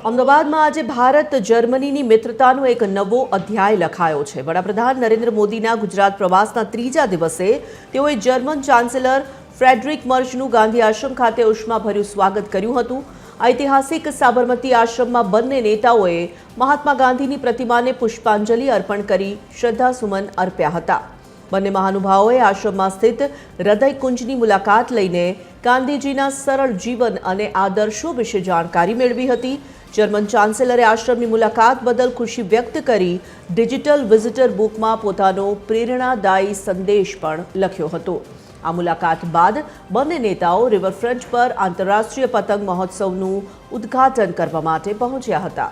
અમદાવાદમાં આજે ભારત જર્મનીની મિત્રતાનો એક નવો અધ્યાય લખાયો છે। વડાપ્રધાન નરેન્દ્ર મોદીના ગુજરાત પ્રવાસના ત્રીજા દિવસે તેઓએ જર્મન ચાન્સેલર ફ્રેડરિક મર્ચનું ગાંધી આશ્રમ ખાતે ઉષ્માભર્યું સ્વાગત કર્યું હતું। ઐતિહાસિક સાબરમતી આશ્રમમાં બંને નેતાઓએ મહાત્મા ગાંધીની પ્રતિમાને પુષ્પાંજલિ અર્પણ કરી શ્રદ્ધાસુમન અર્પ્યા હતા। બંને મહાનુભાવોએ આશ્રમમાં સ્થિત હૃદયકુંજની મુલાકાત લઈને ગાંધીજીના સરળ જીવન અને આદર્શો વિશે જાણકારી મેળવી હતી। જર્મન ચાન્સેલરે આશ્રમની મુલાકાત બદલ ખુશી વ્યક્ત કરી ડિજિટલ વિઝિટર બુકમાં પોતાનો પ્રેરણાદાયી સંદેશ પણ લખ્યો હતો। આ મુલાકાત બાદ બંને નેતાઓ રિવરફ્રન્ટ પર આંતરરાષ્ટ્રીય પતંગ મહોત્સવનું ઉદ્ઘાટન કરવા માટે પહોંચ્યા હતા।